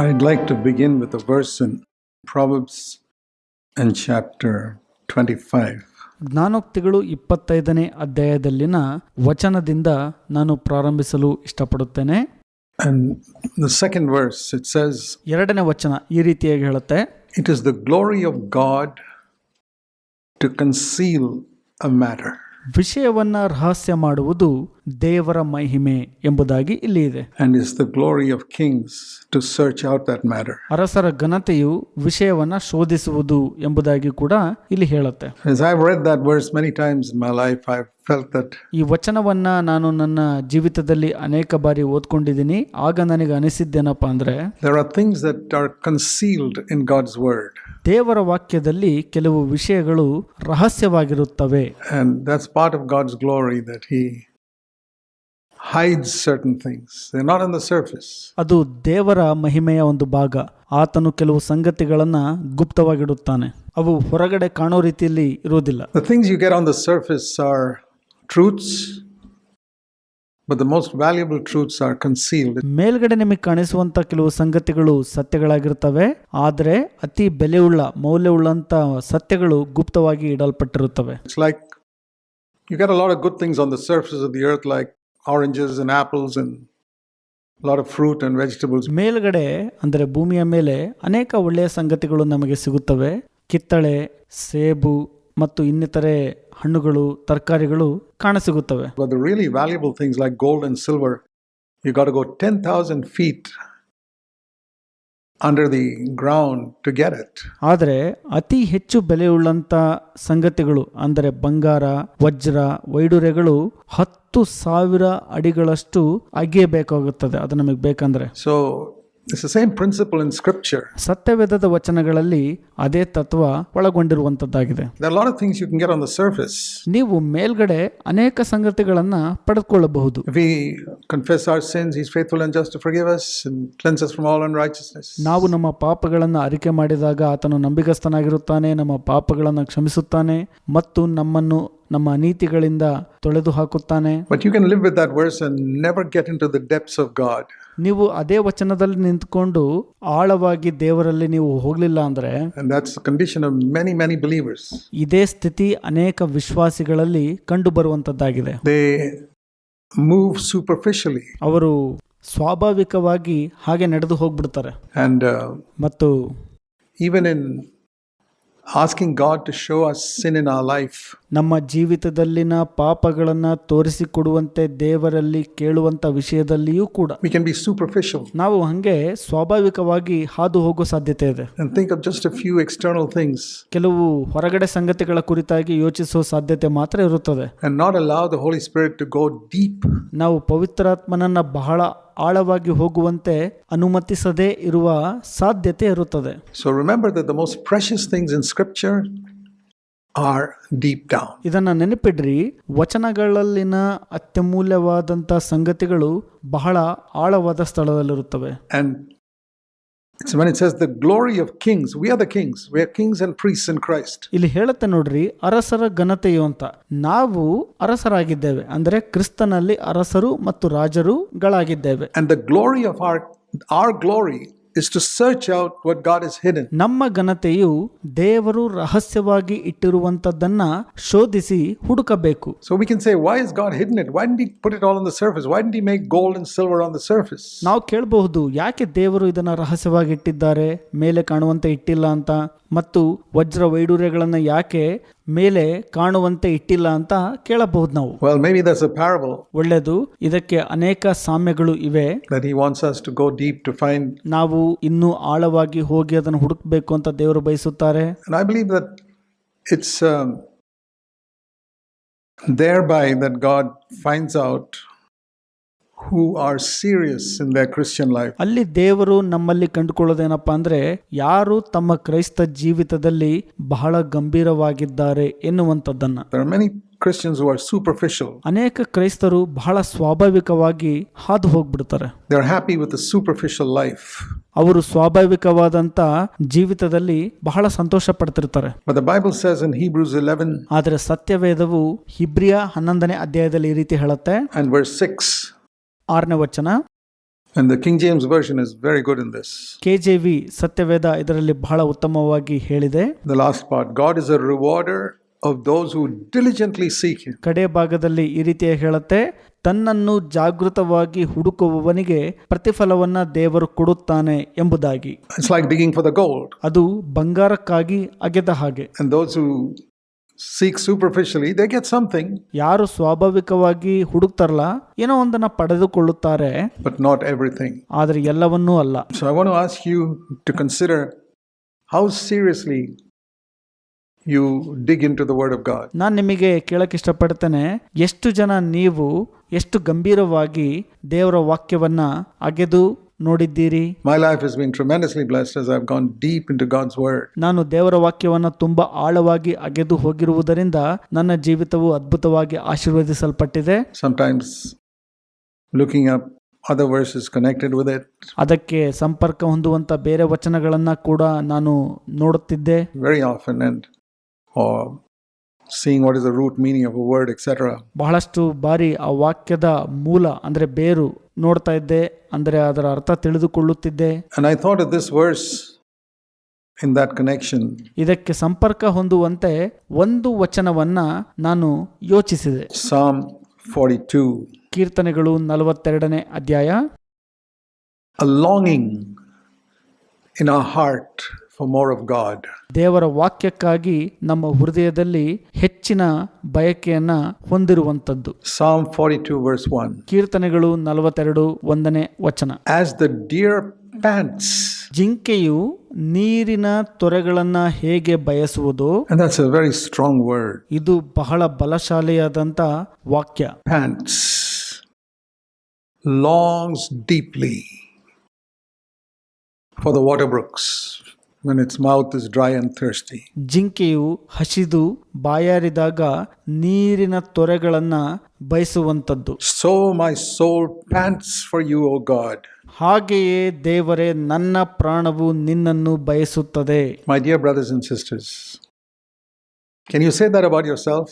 I'd like to begin with a verse in Proverbs and chapter 25. ಜ್ಞಾನೋಕ್ತಿಗಳು 25ನೇ ಅಧ್ಯಾಯದಲ್ಲಿನ ವಚನದಿಂದ ನಾನು ಪ್ರಾರಂಭಿಸಲು ಇಷ್ಟಪಡುತ್ತೇನೆ. And the second verse, it says, ಎರಡನೇ ವಚನ ಈ ರೀತಿಯಾಗಿ ಹೇಳುತ್ತೆ, it is the glory of God to conceal a matter. ವಿಷಯವನ್ನ ರಹಸ್ಯ ಮಾಡುವುದು ದೇವರ ಮಹಿಮೆ ಎಂಬುದಾಗಿ ಇಲ್ಲಿ ಇದೆ. And it's the glory of kings to search out that matter. ಅರಸರ ಘನತೆಯು ವಿಷಯವನ್ನ ಶೋಧಿಸುವುದು ಎಂಬುದಾಗಿ ಕೂಡ ಇಲ್ಲಿ ಹೇಳುತ್ತೆ. As I've read that verse many times in my life, I've felt that ಈ ವಚನವನ್ನ ನಾನು ನನ್ನ ಜೀವಿತದಲ್ಲಿ ಅನೇಕ ಬಾರಿ ಓದ್ಕೊಂಡಿದ್ದೀನಿ. ಆಗ ನನಗೆ ಅನಿಸಿದ್ದೇನಪ್ಪ ಅಂದ್ರೆ, there are things that are concealed in God's word. ದೇವರ ವಾಕ್ಯದಲ್ಲಿ ಕೆಲವು ವಿಷಯಗಳು ರಹಸ್ಯವಾಗಿರುತ್ತವೆ. And that's part of God's glory, that He hides certain things. They're not on the surface. ಅದು ದೇವರ ಮಹಿಮೆಯ ಒಂದು ಭಾಗ. ಆತನು ಕೆಲವು ಸಂಗತಿಗಳನ್ನ ಗುಪ್ತವಾಗಿಡುತ್ತಾನೆ. ಅವು ಹೊರಗಡೆ ಕಾಣೋ ರೀತಿಯಲ್ಲಿ ಇರುವುದಿಲ್ಲ. The things you get on the surface are truths, but the most valuable truths are concealed. ಮೇಲ್ಗಡೆ ನಿಮಗೆ ಕಾಣಿಸುವಂತ ಕೆಲವು ಸಂಗತಿಗಳು ಸತ್ಯಗಳಾಗಿರ್ತವೆ, ಆದರೆ ಅತಿ ಬೆಲೆಯುಳ್ಳ ಮೌಲ್ಯವುಳ್ಳಂತ ಸತ್ಯಗಳು ಗುಪ್ತವಾಗಿ ಇಡಲ್ಪಟ್ಟಿರುತ್ತವೆ. It's like you get a lot of good things on the surface of the earth, like oranges and apples and a lot of fruit and vegetables. ಮೇಲ್ಗಡೆ ಅಂದರೆ ಭೂಮಿಯ ಮೇಲೆ ಅನೇಕ ಒಳ್ಳೆಯ ಸಂಗತಿಗಳು ನಮಗೆ ಸಿಗುತ್ತವೆ. ಕಿತ್ತಳೆ, ಸೇಬು ಮತ್ತು ಇನ್ನಿತರೆ ಹಣ್ಣುಗಳು, ತರಕಾರಿಗಳು ಕಾಣಸಿಗುತ್ತವೆ. But the really valuable things like gold and silver, you got to go 10,000 feet under the ground to get it. ಆದರೆ ಅತಿ ಹೆಚ್ಚು ಬೆಲೆಯುಳ್ಳಂತ ಸಂಗತಿಗಳು ಅಂದರೆ ಬಂಗಾರ, ವಜ್ರ, ವೈಡೂರ್ಯಗಳು 10,000 ಅಡಿಗಳಷ್ಟು ಅಗೆಯಬೇಕಾಗುತ್ತದೆ ಅದು ನಮಗೆ ಬೇಕಂದ್ರೆ. So it's the same principle in scripture. ಸತ್ಯವೇದದ ವಚನಗಳಲ್ಲಿ ಅದೇ ತತ್ವ ಒಳಗೊಂಡಿರುವಂತದ್ದಾಗಿದೆ. There are a lot of things you can get on the surface. ನೀವು ಮೇಲ್ಗಡೆ ಅನೇಕ ಸಂಗತಿಗಳನ್ನ ಪಡೆದುಕೊಳ್ಳಬಹುದು. If we confess our sins, He's faithful and just to forgive us and cleanse us from all unrighteousness. ನಾವು ನಮ್ಮ ಪಾಪಗಳನ್ನು ಅರಿಕೆ ಮಾಡಿದಾಗ ಆತನು ನಂಬಿಗಸ್ತನಾಗಿರುತ್ತಾನೆ, ನಮ್ಮ ಪಾಪಗಳನ್ನು ಕ್ಷಮಿಸುತ್ತಾನೆ ಮತ್ತು ನಮ್ಮನ್ನು ನಮ್ಮ ಅನೀತಿಗಳಿಂದ ತೊಳೆದು ಹಾಕುತ್ತಾನೆ. But you can live with that verse and never get into the depths of God. ನೀವು ಅದೇ ವಚನದಲ್ಲಿ ನಿಂತುಕೊಂಡು ಆಳವಾಗಿ ದೇವರಲ್ಲಿ ನೀವು ಹೋಗಲಿಲ್ಲ ಅಂದ್ರೆ, and that's the condition of many believers. ಇದೇ ಸ್ಥಿತಿ ಅನೇಕ ವಿಶ್ವಾಸಿಗಳಲ್ಲಿ ಕಂಡು ಬರುವಂತದ್ದಾಗಿದೆ. They move superficially. ಅವರು ಸ್ವಾಭಾವಿಕವಾಗಿ ಹಾಗೆ ನಡೆದು ಹೋಗ್ಬಿಡ್ತಾರೆ. And ಮತ್ತು even in asking God to show us sin in our life, ನಮ್ಮ ಜೀವಿತದಲ್ಲಿನ ಪಾಪಗಳನ್ನ ತೋರಿಸಿಕೊಡುವಂತೆ ದೇವರಲ್ಲಿ ಕೇಳುವಂತ ವಿಷಯದಲ್ಲಿಯೂ ಕೂಡ we can be superficial. ನಾವು ಹಂಗೆ ಸ್ವಾಭಾವಿಕವಾಗಿ ಹಾದು ಹೋಗೋ ಸಾಧ್ಯತೆ ಇದೆ. And think of just a few external things. ಕೆಲವು ಹೊರಗಡೆ ಸಂಗತಿಗಳ ಕುರಿತಾಗಿ ಯೋಚಿಸುವ ಸಾಧ್ಯತೆ ಮಾತ್ರ ಇರುತ್ತದೆ. And not allow the Holy Spirit to go deep. ನಾವು ಪವಿತ್ರಾತ್ಮನನ್ನ ಬಹಳ ಆಳವಾಗಿ ಹೋಗುವಂತೆ ಅನುಮತಿಸದೇ ಇರುವ ಸಾಧ್ಯತೆ ಇರುತ್ತದೆ. So remember that the most precious things in scripture are deep down. ಇದನ್ನ ನೆನಪಿಡ್ರಿ, ವಚನಗಳಲ್ಲಿನ ಅತ್ಯಮೂಲ್ಯವಾದಂತ ಸಂಗತಿಗಳು ಬಹಳ ಆಳವಾದ ಸ್ಥಳದಲ್ಲಿರುತ್ತವೆ. And it's when it says the glory of kings, we are the kings, we are kings and priests in Christ. ಇಲ್ಲಿ ಹೇಳುತ್ತೆ ನೋಡ್ರಿ, ಅರಸರ ಘನತೆಯು ಅಂತ. ನಾವು ಅರಸರಾಗಿದ್ದೇವೆ ಅಂದ್ರೆ ಕ್ರಿಸ್ತನಲ್ಲಿ ಅರಸರು ಮತ್ತು ರಾಜರುಗಳಾಗಿದ್ದೇವೆ. And the glory of our glory is to search out what God has hidden. ನಮ್ಮ ಘನತೆಯು ದೇವರು ರಹಸ್ಯವಾಗಿ ಇಟ್ಟಿರುವಂತದ್ದನ್ನ ಶೋಧಿಸಿ ಹುಡುಕಬೇಕು. So we can say, why has God hidden it? Why didn't He put it all on the surface? Why didn't He make gold and silver on the surface? ನಾವು ಕೇಳಬಹುದು, ಯಾಕೆ ದೇವರು ಇದನ್ನ ರಹಸ್ಯವಾಗಿ ಇಟ್ಟಿದ್ದಾರೆ, ಮೇಲೆ ಕಾಣುವಂತೆ ಇಟ್ಟಿಲ್ಲ ಅಂತ, ಮತ್ತು ವಜ್ರ ವೈಡೂರ್ಯಗಳನ್ನ ಯಾಕೆ ಮೇಲೆ ಕಾಣುವಂತೆ ಇಟ್ಟಿಲ್ಲ ಅಂತ ಕೇಳಬಹುದು ನಾವು. Well, maybe that's a parable. ಒಳ್ಳೆಯದು, ಇದಕ್ಕೆ ಅನೇಕ ಸಾಮ್ಯಗಳು ಇವೆ. That He wants us to go deep to find. ನಾವು ಇನ್ನೂ ಆಳವಾಗಿ ಹೋಗಿ ಅದನ್ನು ಹುಡುಕಬೇಕು ಅಂತ ದೇವರು ಬಯಸುತ್ತಾರೆ. And I believe that it's thereby that God finds out who are serious in their Christian life. ಅಲ್ಲಿ ದೇವರು ನಮ್ಮಲ್ಲಿ ಕಂಡುಕೊಳ್ಳೋದೇನಪ್ಪಾ ಅಂದ್ರೆ, ಯಾರು ತಮ್ಮ ಕ್ರೈಸ್ತ ಜೀವಿತದಲ್ಲಿ ಬಹಳ ಗಂಭೀರವಾಗಿದ್ದಾರೆ ಎನ್ನುವಂಥದ್ದನ್ನ. There are many Christians who are superficial. ಅನೇಕ ಕ್ರೈಸ್ತರು ಬಹಳ ಸ್ವಾಭಾವಿಕವಾಗಿ ಹಾದು ಹೋಗ್ಬಿಡ್ತಾರೆ. They are happy with the superficial life. ಅವರು ಸ್ವಾಭಾವಿಕವಾದಂತ ಜೀವಿತದಲ್ಲಿ ಬಹಳ ಸಂತೋಷ ಪಡ್ತಿರ್ತಾರೆ. But the Bible says in Hebrews 11, ಆದರೆ ಸತ್ಯವೇದವು ಹಿಬ್ರಿಯ 11ನೇ ಅಧ್ಯಾಯದಲ್ಲಿ ಈ ರೀತಿ ಹೇಳುತ್ತೆ, and verse 6, 6ನೇ ವಚನ, And the King James Version is very good in this. KJV ಸತ್ಯವೇದ ಇದರಲ್ಲಿ ಬಹಳ ಉತ್ತಮವಾಗಿ ಹೇಳಿದೆ. The last part, God is a rewarder of those who diligently seek Him. ಕಡೆ ಭಾಗದಲ್ಲಿ ಈ ರೀತಿಯಾಗಿ ಹೇಳುತ್ತೆ, ತನ್ನನ್ನು ಜಾಗೃತವಾಗಿ ಹುಡುಕುವವನಿಗೆ ಪ್ರತಿಫಲವನ್ನ ದೇವರು ಕೊಡುತ್ತಾನೆ ಎಂಬುದಾಗಿ. It's like digging for the gold. ಅದು ಬಂಗಾರಕ್ಕಾಗಿ ಅಗೆದ ಹಾಗೆ. And those who seek superficially, they get something. ಯಾರು ಸ್ವಾಭಾವಿಕವಾಗಿ ಹುಡುಕ್ತಾರಲ್ಲ, ಏನೋ ಒಂದನ್ನ ಪಡೆದುಕೊಳ್ಳುತ್ತಾರೆ, but not everything. ಆದರೆ ಎಲ್ಲವನ್ನೂ ಅಲ್ಲ. So I want to ask you to consider how seriously you dig into the Word of God. ನಾನು ನಿಮಗೆ ಕೇಳಕ್ಕೆ ಇಷ್ಟಪಡ್ತೇನೆ, ಎಷ್ಟು ಜನ ನೀವು ಎಷ್ಟು ಗಂಭೀರವಾಗಿ ದೇವರ ವಾಕ್ಯವನ್ನ ಅಗೆದು ನೋಡಿದ್ದೀರಿ? My life has been tremendously blessed as I've gone deep into God's Word. ನಾನು ದೇವರ ವಾಕ್ಯವನ್ನ ತುಂಬಾ ಆಳವಾಗಿ ಅಗೆದು ಹೋಗಿರುವುದರಿಂದ ನನ್ನ ಜೀವಿತವು ಅದ್ಭುತವಾಗಿ ಆಶೀರ್ವದಿಸಲ್ಪಟ್ಟಿದೆ. Sometimes looking up other verses connected with it. ಅದಕ್ಕೆ ಸಂಪರ್ಕ ಹೊಂದುವಂತ ಬೇರೆ ವಚನಗಳನ್ನ ಕೂಡ ನಾನು ನೋಡುತ್ತಿದ್ದೆ. Very often, and or seeing what is the root meaning of a word, etc. ಬಹಳಷ್ಟು ಬಾರಿ ಆ ವಾಕ್ಯದ ಮೂಲ ಅಂದ್ರೆ ಬೇರು ನೋಡ್ತಾ ಇದ್ದೆ, ಅಂದ್ರೆ ಅದರ ಅರ್ಥ ತಿಳಿದುಕೊಳ್ಳುತ್ತಿದ್ದೆ. And I thought of this verse in that connection. ಇದಕ್ಕೆ ಸಂಪರ್ಕ ಹೊಂದುವಂತೆ ಒಂದು ವಚನವನ್ನ ನಾನು ಯೋಚಿಸಿದೆ. Psalm 42. ಕೀರ್ತನೆಗಳು 42ನೇ ಅಧ್ಯಾಯ. A longing in our heart for more of God. ದೇವರ ವಾಕ್ಯಕ್ಕಾಗಿ ನಮ್ಮ ಹೃದಯದಲ್ಲಿ ಹೆಚ್ಚಿನ ಬಯಕೆಯನ್ನ ಹೊಂದಿರುವಂತದ್ದು. Psalm 42 verse 1. ಕೀರ್ತನೆಗಳು 42 1ನೇ ವಚನ. As the deer pants. ಜಿಂಕೆಯು ನೀರಿನ ತೊರೆಗಳನ್ನ ಹೇಗೆ ಬಯಸುವುದು. And that's a very strong word. ಇದು ಬಹಳ ಬಲಶಾಲಿಯಾದಂತ ವಾಕ್ಯ. Pants, longs deeply for the water brooks when its mouth is dry and thirsty. ಜಿಂಕೆಯು ಹಸಿದು ಬಾಯಾರಿದಾಗ ನೀರಿನ ತೊರೆಗಳನ್ನ ಬಯಸುವಂತದ್ದು. So my soul pants for you, O God. ಹಾಗೆಯೇ ದೇವರೇ, ನನ್ನ ಪ್ರಾಣವು ನಿನ್ನನ್ನು ಬಯಸುತ್ತದೆ. My dear brothers and sisters, can you say that about yourself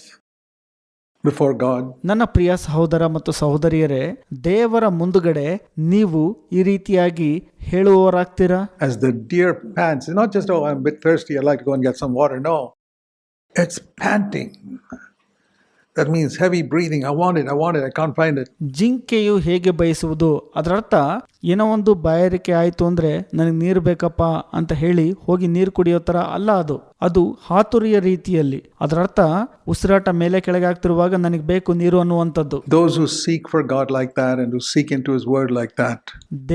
before God? ನನ್ನ ಪ್ರಿಯ ಸಹೋದರ ಮತ್ತು ಸಹೋದರಿಯರೇ, ದೇವರ ಮುಂದುಗಡೆ ನೀವು ಈ ರೀತಿಯಾಗಿ ಹೇಳುವವರಾಗ್ತೀರಾ? As the deer pants, it's not just, oh, I'm a bit thirsty, I'd like to go and get some water. No, it's panting. That means heavy breathing. I want it, I can't find it. ಜಿಂಕೆಯು ಹೇಗೆ ಬಯಸುವುದು, ಅದರ ಅರ್ಥ ಏನೋ ಒಂದು ಬಾಯಾರಿಕೆ ಆಯ್ತು ಅಂದ್ರೆ ನನಗೆ ನೀರು ಬೇಕಪ್ಪ ಅಂತ ಹೇಳಿ ಹೋಗಿ ನೀರು ಕುಡಿಯೋ ತರ ಅಲ್ಲ. ಅದು ಹಾತುರಿಯ ರೀತಿಯಲ್ಲಿ, ಅದರ ಅರ್ಥ ಉಸಿರಾಟ ಮೇಲೆ ಕೆಳಗೆ ಆಗ್ತಿರುವಾಗ ನನಗೆ ಬೇಕು ನೀರು ಅನ್ನುವಂಥದ್ದು. Those who seek for God like that and who seek into His word like that,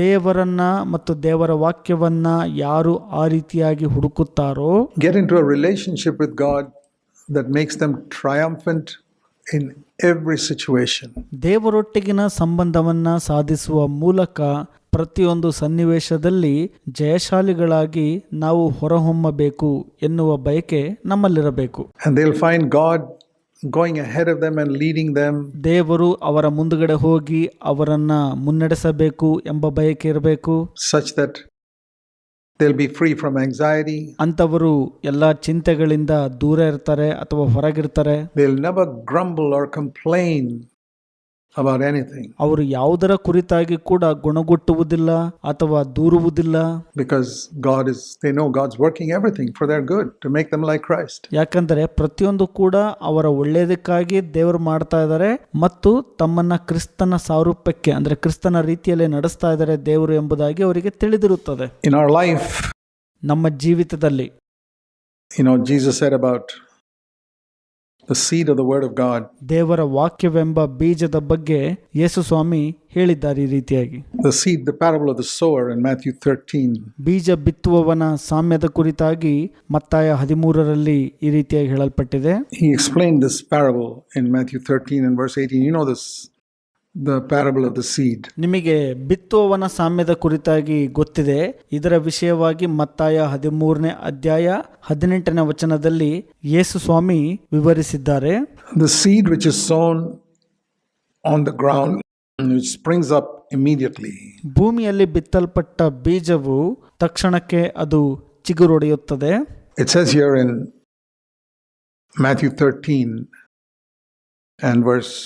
ದೇವರನ್ನ ಮತ್ತು ದೇವರ ವಾಕ್ಯವನ್ನ ಯಾರು ಆ ರೀತಿಯಾಗಿ ಹುಡುಕುತ್ತಾರೋ, get into a relationship with God that makes them triumphant in every situation. ದೇವರೊಟ್ಟಿಗಿನ ಸಂಬಂಧವನ್ನ ಸಾಧಿಸುವ ಮೂಲಕ ಪ್ರತಿಯೊಂದು ಸನ್ನಿವೇಶದಲ್ಲಿ ಜಯಶಾಲಿಗಳಾಗಿ ನಾವು ಹೊರಹೊಮ್ಮಬೇಕು ಎನ್ನುವ ಬಯಕೆ ನಮ್ಮಲ್ಲಿರಬೇಕು. And they'll find God going ahead of them and leading them. ದೇವರು ಅವರ ಮುಂದುಗಡೆ ಹೋಗಿ ಅವರನ್ನ ಮುನ್ನಡೆಸಬೇಕು ಎಂಬ ಬಯಕೆ ಇರಬೇಕು. Such that they'll be free from anxiety. ಅಂತವರು ಎಲ್ಲ ಚಿಂತೆಗಳಿಂದ ದೂರ ಇರ್ತಾರೆ ಅಥವಾ ಹೊರಗಿರ್ತಾರೆ. They'll never grumble or complain about anything. ಅವರು ಯಾವುದರ ಕುರಿತಾಗಿ ಕೂಡ ಗುಣಗುಟ್ಟುವುದಿಲ್ಲ ಅಥವಾ ದೂರುವುದಿಲ್ಲ. Because they know God's working everything for their good to make them like Christ. ಯಾಕಂದರೆ ಪ್ರತಿಯೊಂದು ಕೂಡ ಅವರ ಒಳ್ಳೆಯದಕ್ಕಾಗಿ ದೇವರು ಮಾಡ್ತಾ ಇದ್ದಾರೆ ಮತ್ತು ತಮ್ಮನ್ನ ಕ್ರಿಸ್ತನ ಸಾರೂಪ್ಯಕ್ಕೆ ಅಂದ್ರೆ ಕ್ರಿಸ್ತನ ರೀತಿಯಲ್ಲಿ ನಡೆಸ್ತಾ ಇದ್ದಾರೆ ದೇವರು ಎಂಬುದಾಗಿ ಅವರಿಗೆ ತಿಳಿದಿರುತ್ತದೆ. In our life, ನಮ್ಮ ಜೀವಿತದಲ್ಲಿ, Jesus said about the seed of the word of God. ದೇವರ ವಾಕ್ಯವೆಂಬ ಬೀಜದ ಬಗ್ಗೆ ಯೇಸು ಸ್ವಾಮಿ ಹೇಳಿದ್ದಾರೆ ಈ ರೀತಿಯಾಗಿ. The seed, the parable of the sower in Matthew 13. ಬೀಜ ಬಿತ್ತುವವನ ಸಾಮ್ಯದ ಕುರಿತಾಗಿ ಮತ್ತಾಯ 13ರಲ್ಲಿ ಈ ರೀತಿಯಾಗಿ ಹೇಳಲ್ಪಟ್ಟಿದೆ. He explained this parable in Matthew 13 and verse 18. You know this, the parable of the seed. ನಿಮಗೆ ಬಿತ್ತುವವನ ಸಾಮ್ಯದ ಕುರಿತಾಗಿ ಗೊತ್ತಿದೆ. ಇದರ ವಿಷಯವಾಗಿ ಮತ್ತಾಯ 13ನೇ ಅಧ್ಯಾಯ 18ನೇ ವಚನದಲ್ಲಿ ಯೇಸು ಸ್ವಾಮಿ ವಿವರಿಸಿದ್ದಾರೆ. The seed which is sown on the ground, which springs up immediately. ಭೂಮಿಯಲ್ಲಿ ಬಿತ್ತಲ್ಪಟ್ಟ ಬೀಜವು ತಕ್ಷಣಕ್ಕೆ ಅದು ಚಿಗುರೊಡೆಯುತ್ತದೆ. It says here in Matthew 13 and verse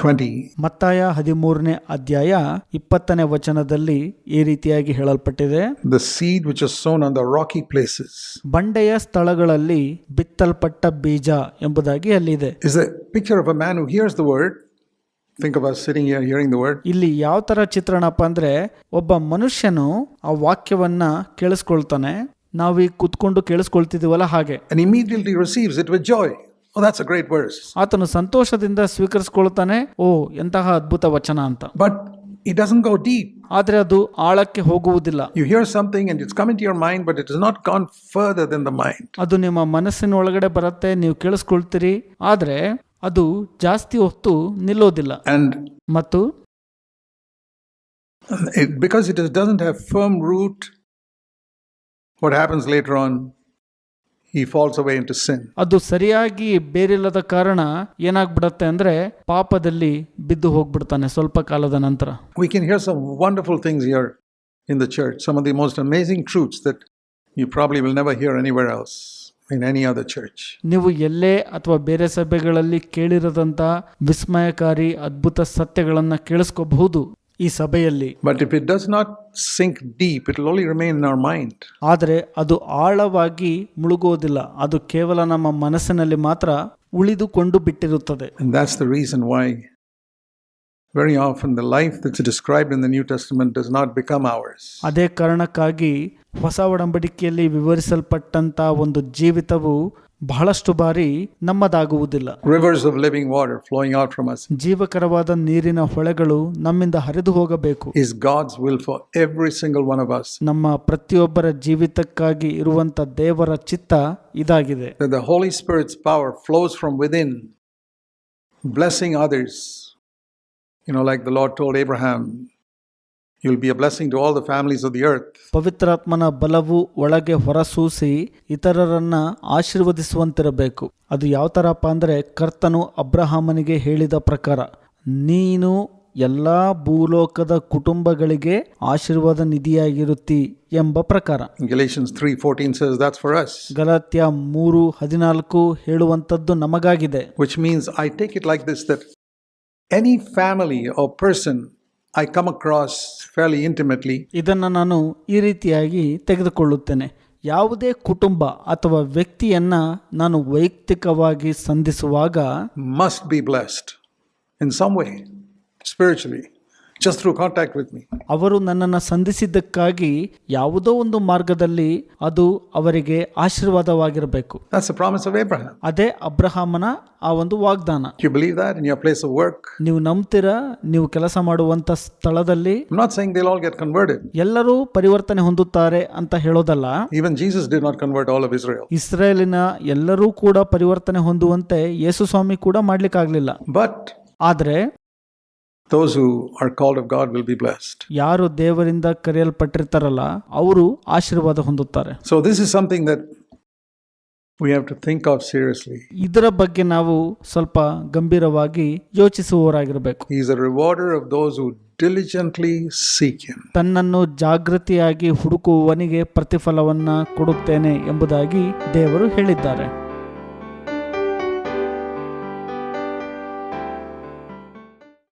20. ಮತ್ತಾಯ 13ನೇ ಅಧ್ಯಾಯ 20ನೇ ವಚನದಲ್ಲಿ ಈ ರೀತಿಯಾಗಿ ಹೇಳಲ್ಪಟ್ಟಿದೆ, The seed which is sown on the rocky places ಬಂಡೆಯ ಸ್ಥಳಗಳಲ್ಲಿ ಬಿತ್ತಲ್ಪಟ್ಟ ಬೀಜ ಎಂಬುದಾಗಿ ಅಲ್ಲಿದೆ. is a picture of a man who hears the word. Think of us sitting here hearing the word. ಇಲ್ಲಿ ಯಾವ ತರ ಚಿತ್ರಣಪ್ಪ ಅಂದ್ರೆ, ಒಬ್ಬ ಮನುಷ್ಯನು ಆ ವಾಕ್ಯವನ್ನ ಕೇಳಿಸ್ಕೊಳ್ತಾನೆ, ನಾವೀಗ ಕುತ್ಕೊಂಡು ಕೇಳಿಸ್ಕೊಳ್ತಿದೀವಲ್ಲ ಹಾಗೆ, And immediately receives it with joy. Oh, that's a great verse. ಆತನು ಸಂತೋಷದಿಂದ ಸ್ವೀಕರಿಸ್ಕೊಳ್ತಾನೆ, ಓ ಎಂತಹ ಅದ್ಭುತ ವಚನ ಅಂತ. But it doesn't go deep. ಆದ್ರೆ ಅದು ಆಳಕ್ಕೆ ಹೋಗುವುದಿಲ್ಲ. You hear something and it's come into your mind, but it has not gone further than the mind. ಅದು ನಿಮ್ಮ ಮನಸ್ಸಿನ ಒಳಗಡೆ ಬರುತ್ತೆ, ನೀವು ಕೇಳಿಸ್ಕೊಳ್ತೀರಿ, ಆದ್ರೆ ಅದು ಜಾಸ್ತಿ ಹೊತ್ತು ನಿಲ್ಲೋದಿಲ್ಲ. And ಮತ್ತು because it doesn't have firm root, what happens later on? He falls away into sin. ಅದು ಸರಿಯಾಗಿ ಬೇರಿಲ್ಲದ ಕಾರಣ ಏನಾಗ್ಬಿಡತ್ತೆ ಅಂದ್ರೆ, ಪಾಪದಲ್ಲಿ ಬಿದ್ದು ಹೋಗ್ಬಿಡ್ತಾನೆ ಸ್ವಲ್ಪ ಕಾಲದ ನಂತರ. We can hear some wonderful things here in the church, some of the most amazing truths that you probably will never hear anywhere else in any other church. ನೀವು ಎಲ್ಲೇ ಅಥವಾ ಬೇರೆ ಸಭೆಗಳಲ್ಲಿ ಕೇಳಿರದಂತ ವಿಸ್ಮಯಕಾರಿ ಅದ್ಭುತ ಸತ್ಯಗಳನ್ನ ಕೇಳಿಸ್ಕೋಬಹುದು ಈ ಸಭೆಯಲ್ಲಿ. But if it does not sink deep, it will only remain in our mind. ಆದರೆ ಅದು ಆಳವಾಗಿ ಮುಳುಗೋದಿಲ್ಲ, ಅದು ಕೇವಲ ನಮ್ಮ ಮನಸ್ಸಿನಲ್ಲಿ ಮಾತ್ರ ಉಳಿದುಕೊಂಡು ಬಿಟ್ಟಿರುತ್ತದೆ. And that's the reason why very often the life that's described in the New Testament does not become ours. ಅದೇ ಕಾರಣಕ್ಕಾಗಿ ಹೊಸ ಒಡಂಬಡಿಕೆಯಲ್ಲಿ ವಿವರಿಸಲ್ಪಟ್ಟಂತ ಒಂದು ಜೀವಿತವು ಬಹಳಷ್ಟು ಬಾರಿ ನಮ್ಮದಾಗುವುದಿಲ್ಲ. Rivers of living water flowing out from us ಜೀವಕರವಾದ ನೀರಿನ ಹೊಳೆಗಳು ನಮ್ಮಿಂದ ಹರಿದು ಹೋಗಬೇಕು is God's will for every single one of us. ನಮ್ಮ ಪ್ರತಿಯೊಬ್ಬರ ಜೀವಿತಕ್ಕಾಗಿ ಇರುವಂತ ದೇವರ ಚಿತ್ತ ಇದಾಗಿದೆ. That the Holy Spirit's power flows from within, blessing others. Like the Lord told Abraham, you'll be a blessing to all the families of the earth. ಪವಿತ್ರಾತ್ಮನ ಬಲವು ಒಳಗೆ ಹೊರಸೂಸಿ ಇತರರನ್ನ ಆಶೀರ್ವದಿಸುವಂತಿರಬೇಕು. ಅದು ಯಾವ ತರಪ್ಪ ಅಂದ್ರೆ, ಕರ್ತನು ಅಬ್ರಹಾಮನಿಗೆ ಹೇಳಿದ ಪ್ರಕಾರ, ನೀನು ಎಲ್ಲಾ ಭೂಲೋಕದ ಕುಟುಂಬಗಳಿಗೆ ಆಶೀರ್ವಾದ ನಿಧಿಯಾಗಿರುತ್ತಿ ಎಂಬ ಪ್ರಕಾರ. Galatians 3:14 says that's for us. Galatia 3:14 ಹೇಳುವಂತದ್ದು ನಮಗಾಗಿದೆ. Which means I take it like this, that any family or person I come across fairly intimately, ಇದನ್ನು ನಾನು ಈ ರೀತಿಯಾಗಿ ತೆಗೆದುಕೊಳ್ಳುತ್ತೇನೆ. ಯಾವುದೇ ಕುಟುಂಬ ಅಥವಾ ವ್ಯಕ್ತಿಯನ್ನ ನಾನು ವೈಯಕ್ತಿಕವಾಗಿ ಸಂಧಿಸುವಾಗ must be blessed in some way, spiritually, just through contact with me. ಅವರು ನನ್ನನ್ನು ಸಂಧಿಸಿದ್ದಕ್ಕಾಗಿ ಯಾವುದೋ ಒಂದು ಮಾರ್ಗದಲ್ಲಿ ಅದು ಅವರಿಗೆ ಆಶೀರ್ವಾದವಾಗಿರಬೇಕು. That's the promise of Abraham. ಅದೇ ಅಬ್ರಹಾಮನ ಆ ಒಂದು ವಾಗ್ದಾನ. Do you believe that in your place of work? ನೀವು ನಂಬ್ತೀರಾ? ನೀವು ಕೆಲಸ ಮಾಡುವಂತ ಸ್ಥಳದಲ್ಲಿ I'm not saying they'll all get converted. ಎಲ್ಲರೂ ಪರಿವರ್ತನೆ ಹೊಂದುತ್ತಾರೆ ಅಂತ ಹೇಳೋದಲ್ಲ. Even Jesus did not convert all of Israel. ಇಸ್ರಾಯೇಲಿನ ಎಲ್ಲರೂ ಕೂಡ ಪರಿವರ್ತನೆ ಹೊಂದುವಂತೆ ಯೇಸು ಸ್ವಾಮಿ ಕೂಡ ಮಾಡ್ಲಿಕ್ಕಾಗ್ಲಿಲ್ಲ. But ಆದ್ರೆ those who are called of God will be blessed. ಯಾರು ದೇವರಿಂದ ಕರೆಯಲ್ಪಟ್ಟಿರ್ತಾರಲ್ಲ ಅವರು ಆಶೀರ್ವಾದ ಹೊಂದುತ್ತಾರೆ. So this is something that we have to think of seriously. ಇದರ ಬಗ್ಗೆ ನಾವು ಸ್ವಲ್ಪ ಗಂಭೀರವಾಗಿ ಯೋಚಿಸುವವರಾಗಿರಬೇಕು. He is a rewarder of those who diligently seek him. ತನ್ನನ್ನು ಜಾಗೃತಿಯಾಗಿ ಹುಡುಕುವವನಿಗೆ ಪ್ರತಿಫಲವನ್ನ ಕೊಡುತ್ತೇನೆ ಎಂಬುದಾಗಿ ದೇವರು ಹೇಳಿದ್ದಾರೆ.